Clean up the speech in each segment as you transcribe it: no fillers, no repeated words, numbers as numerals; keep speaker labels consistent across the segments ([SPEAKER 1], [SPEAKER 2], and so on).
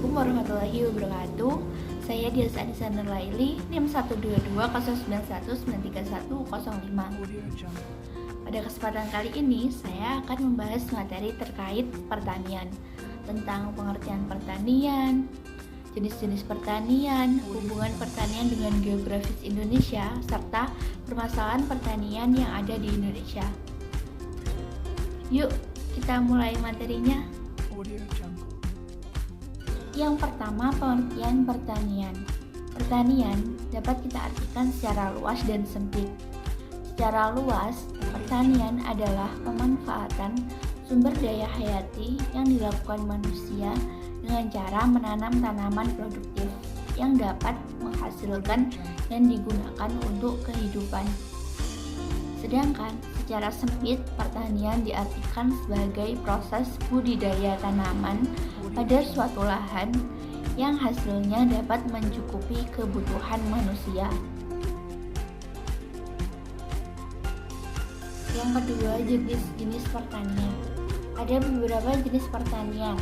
[SPEAKER 1] Assalamualaikum warahmatullahi wabarakatuh. Saya Dias Anissa Nurlaili, NIM 12209193105. Pada kesempatan kali ini, saya akan membahas materi terkait pertanian, tentang pengertian pertanian, jenis-jenis pertanian, hubungan pertanian dengan geografis Indonesia, serta permasalahan pertanian yang ada di Indonesia. Yuk, kita mulai materinya. Yang pertama, pengertian pertanian. Pertanian dapat kita artikan secara luas dan sempit. Secara luas, pertanian adalah pemanfaatan sumber daya hayati yang dilakukan manusia dengan cara menanam tanaman produktif yang dapat menghasilkan dan digunakan untuk kehidupan. Sedangkan secara sempit, pertanian diartikan sebagai proses budidaya tanaman pada suatu lahan yang hasilnya dapat mencukupi kebutuhan manusia. Yang kedua, jenis pertanian. Ada beberapa jenis pertanian.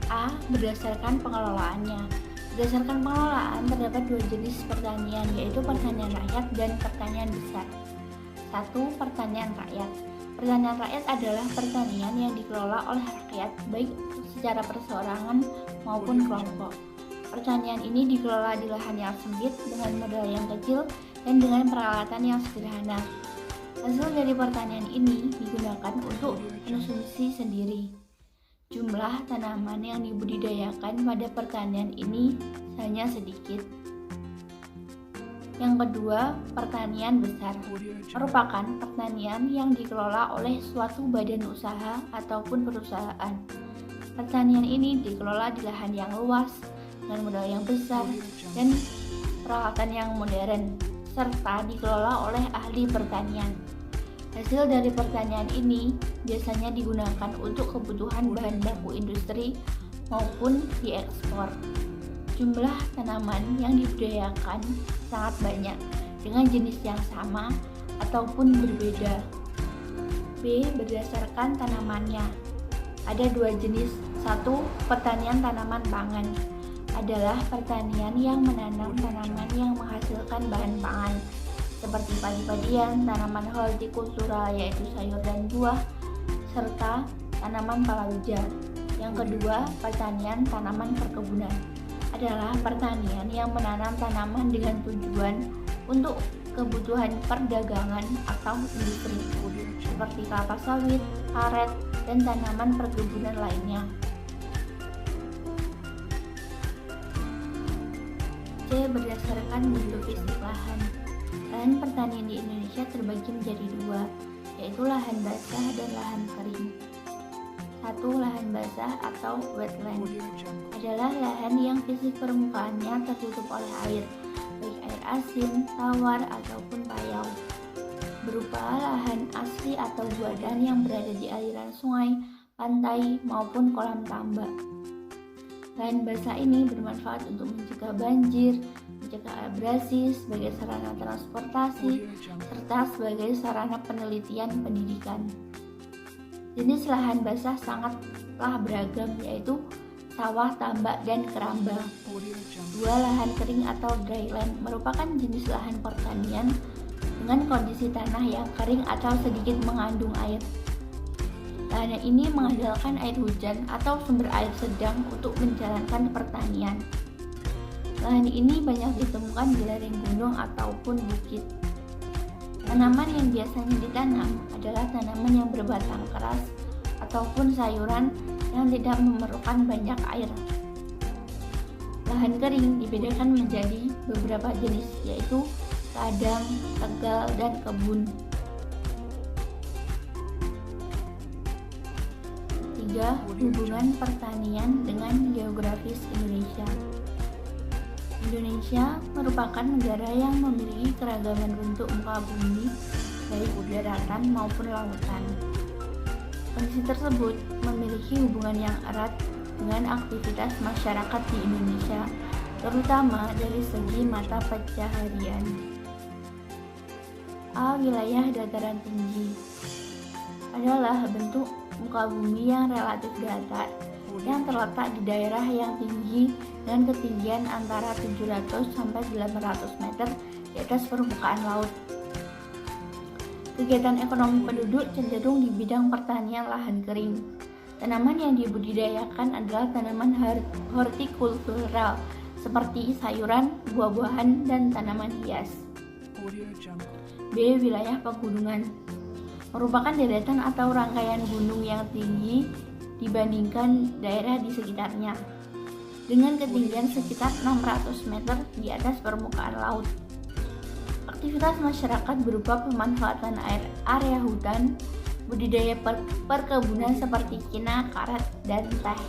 [SPEAKER 1] A. Berdasarkan pengelolaannya. Berdasarkan pengelolaan terdapat dua jenis pertanian, yaitu pertanian rakyat dan pertanian besar. 1. Pertanian rakyat. Pertanian rakyat adalah pertanian yang dikelola oleh rakyat, baik secara perseorangan maupun kelompok. Pertanian ini dikelola di lahan yang sempit dengan modal yang kecil dan dengan peralatan yang sederhana. Hasil dari pertanian ini digunakan untuk konsumsi sendiri. Jumlah tanaman yang dibudidayakan pada pertanian ini hanya sedikit. Yang kedua, pertanian besar merupakan pertanian yang dikelola oleh suatu badan usaha ataupun perusahaan. Pertanian ini dikelola di lahan yang luas dengan modal yang besar dan peralatan yang modern, serta dikelola oleh ahli pertanian. Hasil dari pertanian ini biasanya digunakan untuk kebutuhan bahan baku industri maupun diekspor. Jumlah tanaman yang dibudidayakan sangat banyak dengan jenis yang sama ataupun berbeda. B. Berdasarkan tanamannya. Ada dua jenis. 1. Pertanian tanaman pangan adalah pertanian yang menanam tanaman yang menghasilkan bahan pangan seperti padi-padian, tanaman hortikultura yaitu sayur dan buah, serta tanaman palawija. Yang kedua, pertanian tanaman perkebunan adalah pertanian yang menanam tanaman dengan tujuan untuk kebutuhan perdagangan atau industri seperti kelapa sawit, karet, dan tanaman perkebunan lainnya. C. Berdasarkan bentuk fisik lahan. Lahan pertanian di Indonesia terbagi menjadi dua, yaitu lahan basah dan lahan kering. 1. Lahan basah atau wetland adalah lahan yang fisik permukaannya tertutup oleh air, baik air asin, tawar, ataupun payau, berupa lahan asli atau buatan yang berada di aliran sungai, pantai, maupun kolam tambak. Lahan basah ini bermanfaat untuk mencegah banjir, mencegah abrasi sebagai sarana transportasi, serta sebagai sarana penelitian pendidikan. Jenis lahan basah sangatlah beragam, yaitu sawah, tambak, dan keramba. 2. Lahan kering atau dryland merupakan jenis lahan pertanian dengan kondisi tanah yang kering atau sedikit mengandung air. Lahan ini mengandalkan air hujan atau sumber air sedang untuk menjalankan pertanian. Lahan ini banyak ditemukan di lereng gunung ataupun bukit. Tanaman yang biasanya ditanam adalah tanaman yang berbatang keras ataupun sayuran yang tidak memerlukan banyak air. Lahan kering dibedakan menjadi beberapa jenis, yaitu ladang, tegal, dan kebun. 3. Hubungan pertanian dengan geografis Indonesia. Indonesia merupakan negara yang memiliki keragaman bentuk muka bumi, baik daratan maupun lautan. Kondisi tersebut memiliki hubungan yang erat dengan aktivitas masyarakat di Indonesia, terutama dari segi mata pencaharian. A. Wilayah dataran tinggi adalah bentuk muka bumi yang relatif datar yang terletak di daerah yang tinggi dengan ketinggian antara 700 sampai 800 meter di atas permukaan laut. Kegiatan ekonomi penduduk cenderung di bidang pertanian lahan kering. Tanaman yang dibudidayakan adalah tanaman hortikultural seperti sayuran, buah-buahan, dan tanaman hias. B. Wilayah pegunungan merupakan deretan atau rangkaian gunung yang tinggi dibandingkan daerah di sekitarnya, dengan ketinggian sekitar 600 meter di atas permukaan laut. Aktivitas masyarakat berupa pemanfaatan area hutan, budidaya perkebunan seperti cina, karet, dan teh.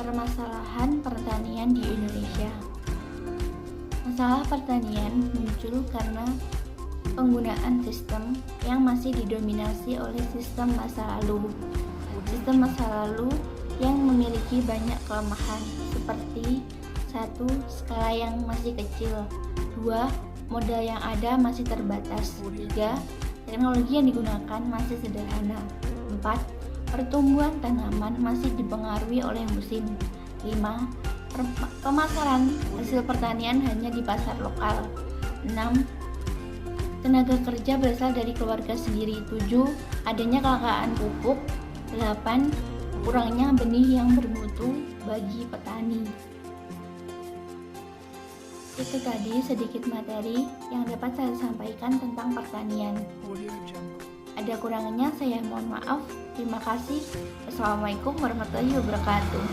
[SPEAKER 1] Permasalahan pertanian di Indonesia. Masalah pertanian muncul karena penggunaan sistem yang masih didominasi oleh sistem masa lalu. Sistem masa lalu yang memiliki banyak kelemahan seperti 1. Skala yang masih kecil, 2. Modal yang ada masih terbatas, 3. Teknologi yang digunakan masih sederhana, 4. Pertumbuhan tanaman masih dipengaruhi oleh musim, 5. Pemasaran hasil pertanian hanya di pasar lokal, 6. Tenaga kerja berasal dari keluarga sendiri, 7. Adanya kelangkaan pupuk, 8. Kurangnya benih yang bermutu bagi petani. Itu tadi sedikit materi yang dapat saya sampaikan tentang pertanian. Ada kurangnya saya mohon maaf. Terima kasih. Assalamualaikum warahmatullahi wabarakatuh.